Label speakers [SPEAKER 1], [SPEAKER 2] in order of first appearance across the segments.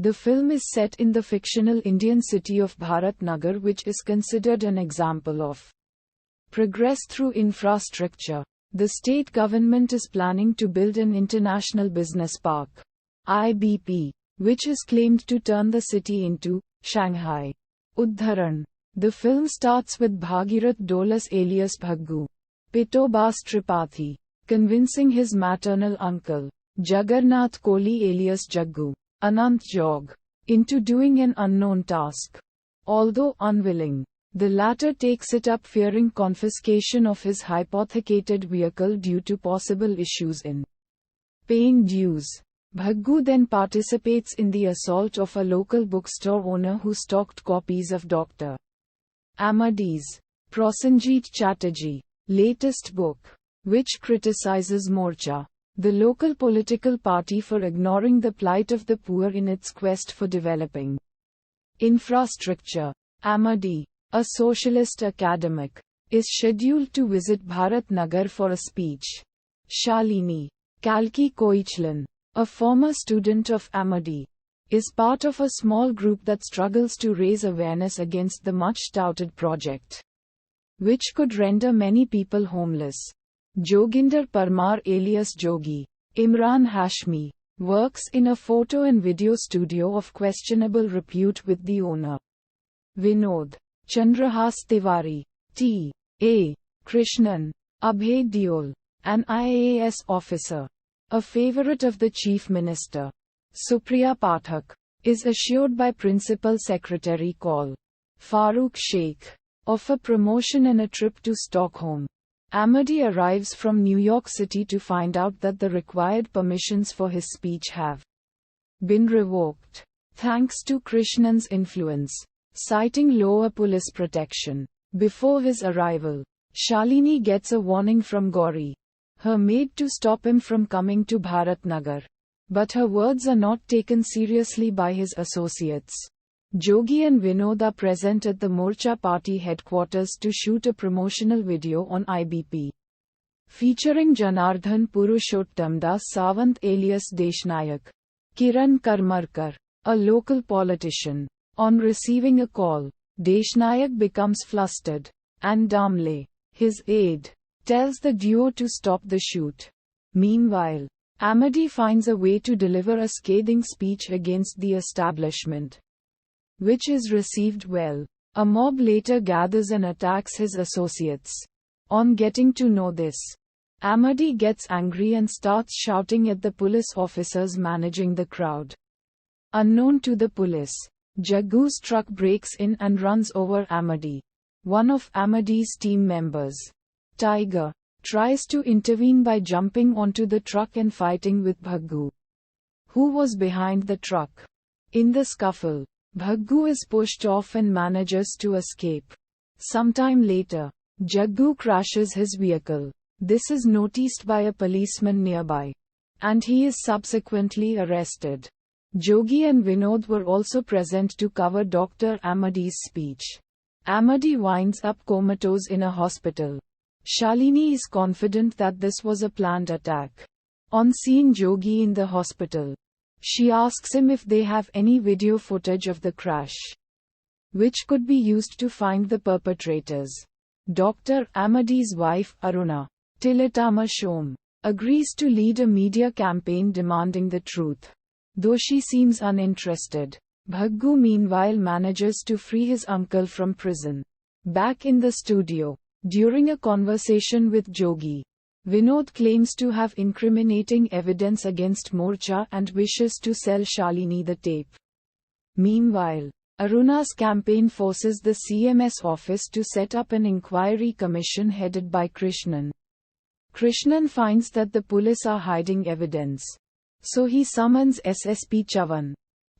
[SPEAKER 1] The film is set in the fictional Indian city of Bharatnagar, which is considered an example of progress through infrastructure. The state government is planning to build an international business park, IBP, which is claimed to turn the city into Shanghai. Udharan. The film starts with Bhagirath Dolas alias Bhaggu Pitobas Tripathi convincing his maternal uncle, Jagannath Kohli alias Jaggu Anant Jog, into doing an unknown task. Although unwilling, the latter takes it up, fearing confiscation of his hypothecated vehicle due to possible issues in paying dues. Bhaggu then participates in the assault of a local bookstore owner who stocked copies of Dr. Amade's Prosenjit Chatterjee latest book, which criticizes Morcha, the local political party, for ignoring the plight of the poor in its quest for developing infrastructure. Amade, a socialist academic, is scheduled to visit Bharatnagar for a speech. Shalini, Kalki Koichlan, a former student of Amade, is part of a small group that struggles to raise awareness against the much-touted project, which could render many people homeless. Joginder Parmar alias Jogi, Imran Hashmi, works in a photo and video studio of questionable repute with the owner. Vinod, Chandrahas Tiwari, T.A. Krishnan, Abhay Deol, an IAS officer, a favorite of the Chief Minister, Supriya Pathak, is assured by Principal Secretary Col. Farooq Sheikh of a promotion and a trip to Stockholm. Amade arrives from New York City to find out that the required permissions for his speech have been revoked, thanks to Krishnan's influence, citing lower police protection. Before his arrival, Shalini gets a warning from Gauri, her maid, to stop him from coming to Bharatnagar. But her words are not taken seriously by his associates. Jogi and Vinod are present at the Morcha party headquarters to shoot a promotional video on IBP, featuring Janardhan Purushottamdas Sawant alias Deshnayak, Kiran Karmarkar, a local politician. On receiving a call, Deshnayak becomes flustered, and Damle, his aide, tells the duo to stop the shoot. Meanwhile, Amade finds a way to deliver a scathing speech against the establishment, which is received well. A mob later gathers and attacks his associates. On getting to know this, Amade gets angry and starts shouting at the police officers managing the crowd. Unknown to the police, Jaggu's truck breaks in and runs over Amade. One of Amade's team members, Tiger, tries to intervene by jumping onto the truck and fighting with Bhaggu, who was behind the truck. In the scuffle, Bhaggu is pushed off and manages to escape. Sometime later, Jaggu crashes his vehicle. This is noticed by a policeman nearby, and he is subsequently arrested. Jogi and Vinod were also present to cover Dr. Amade's speech. Amade winds up comatose in a hospital. Shalini is confident that this was a planned attack. On seeing Jogi in the hospital, she asks him if they have any video footage of the crash, which could be used to find the perpetrators. Dr. Amade's wife, Aruna Tilatama Shom, agrees to lead a media campaign demanding the truth, though she seems uninterested. Bhaggu meanwhile manages to free his uncle from prison. Back in the studio, during a conversation with Jogi, Vinod claims to have incriminating evidence against Morcha and wishes to sell Shalini the tape. Meanwhile, Aruna's campaign forces the CMS office to set up an inquiry commission headed by Krishnan. Krishnan finds that the police are hiding evidence, so he summons SSP Chavan,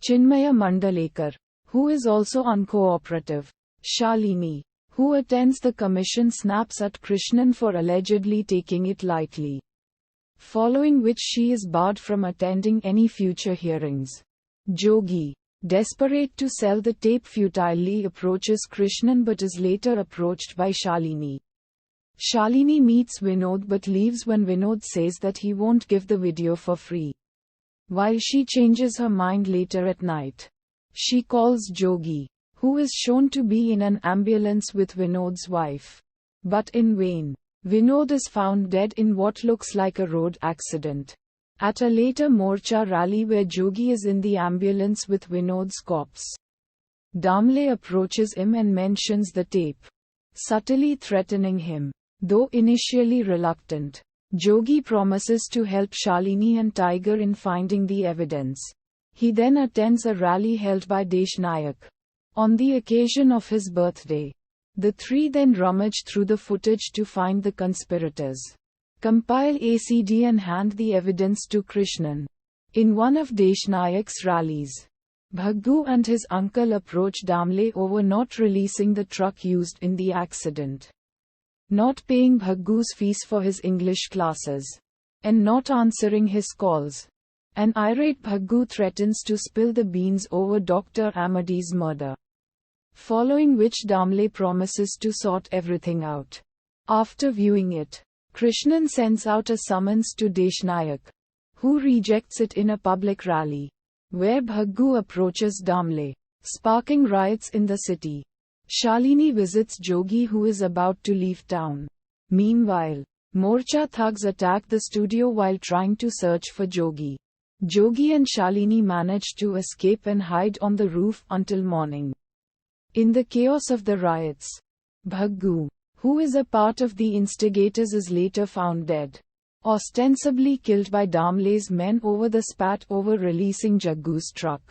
[SPEAKER 1] Chinmaya Mandalekar, who is also uncooperative. Shalini, who attends the commission, snaps at Krishnan for allegedly taking it lightly, following which she is barred from attending any future hearings. Jogi, desperate to sell the tape, futilely approaches Krishnan but is later approached by Shalini. Shalini meets Vinod but leaves when Vinod says that he won't give the video for free. While she changes her mind later at night, she calls Jogi, who is shown to be in an ambulance with Vinod's wife. But in vain. Vinod is found dead in what looks like a road accident. At a later Morcha rally where Jogi is in the ambulance with Vinod's corpse, Damle approaches him and mentions the tape, subtly threatening him. Though initially reluctant, Jogi promises to help Shalini and Tiger in finding the evidence. He then attends a rally held by Deshnayak on the occasion of his birthday. The three then rummage through the footage to find the conspirators, compile ACD and hand the evidence to Krishnan. In one of Deshnayak's rallies, Bhaggu and his uncle approach Damle over not releasing the truck used in the accident, not paying Bhaggu's fees for his English classes, and not answering his calls. An irate Bhaggu threatens to spill the beans over Dr. Amadi's murder, following which Damle promises to sort everything out. After viewing it, Krishnan sends out a summons to Deshnayak, who rejects it in a public rally, where Bhaggu approaches Damle, sparking riots in the city. Shalini visits Jogi, who is about to leave town. Meanwhile, Morcha thugs attack the studio while trying to search for Jogi. Jogi and Shalini manage to escape and hide on the roof until morning. In the chaos of the riots, Bhaggu, who is a part of the instigators, is later found dead, ostensibly killed by Damle's men over the spat over releasing Jaggu's truck.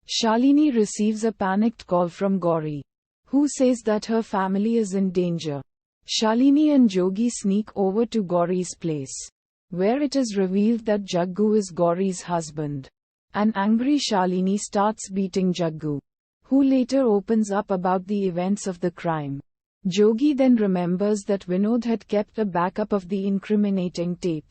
[SPEAKER 1] Shalini receives a panicked call from Gauri, who says that her family is in danger. Shalini and Jogi sneak over to Gauri's place, where it is revealed that Jaggu is Gauri's husband. An angry Shalini starts beating Jaggu, who later opens up about the events of the crime. Jogi then remembers that Vinod had kept a backup of the incriminating tape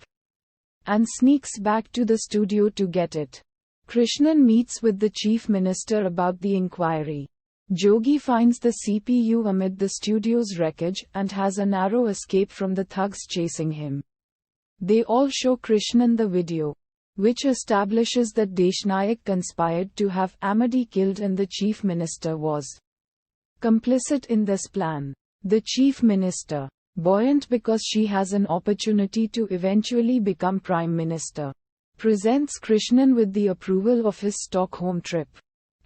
[SPEAKER 1] and sneaks back to the studio to get it. Krishnan meets with the chief minister about the inquiry. Jogi finds the CPU amid the studio's wreckage and has a narrow escape from the thugs chasing him. They all show Krishnan the video, which establishes that Deshnayak conspired to have Amadi killed and the chief minister was complicit in this plan. The chief minister, buoyant because she has an opportunity to eventually become prime minister, presents Krishnan with the approval of his Stockholm trip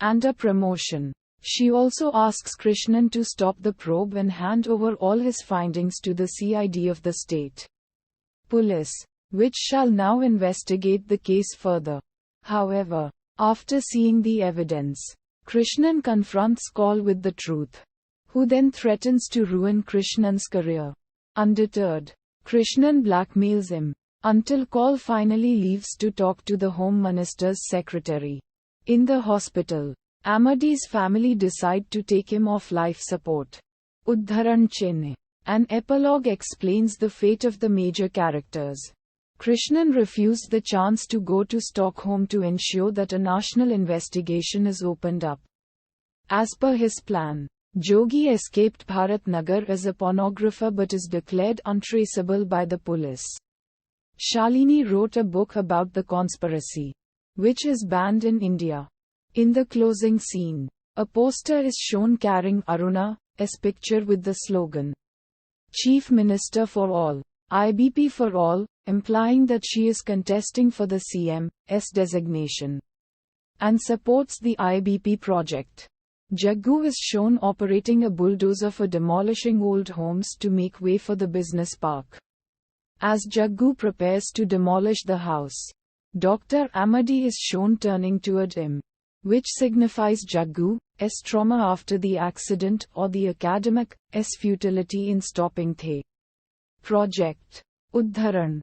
[SPEAKER 1] and a promotion. She also asks Krishnan to stop the probe and hand over all his findings to the CID of the state police, which shall now investigate the case further. However, after seeing the evidence, Krishnan confronts Kaul with the truth, who then threatens to ruin Krishnan's career. Undeterred, Krishnan blackmails him, until Kaul finally leaves to talk to the Home Minister's secretary. In the hospital, Amadi's family decide to take him off life support. Uddharan Chenne. An epilogue explains the fate of the major characters. Krishnan refused the chance to go to Stockholm to ensure that a national investigation is opened up. As per his plan, Jogi escaped Bharatnagar as a pornographer but is declared untraceable by the police. Shalini wrote a book about the conspiracy, which is banned in India. In the closing scene, a poster is shown carrying Aruna's picture with the slogan, Chief Minister for All, IBP for All, implying that she is contesting for the CM's designation and supports the IBP project. Jaggu is shown operating a bulldozer for demolishing old homes to make way for the business park. As Jaggu prepares to demolish the house, Dr. Amadi is shown turning toward him, which signifies Jaggu's trauma after the accident or the academic's futility in stopping the project. Uddharan.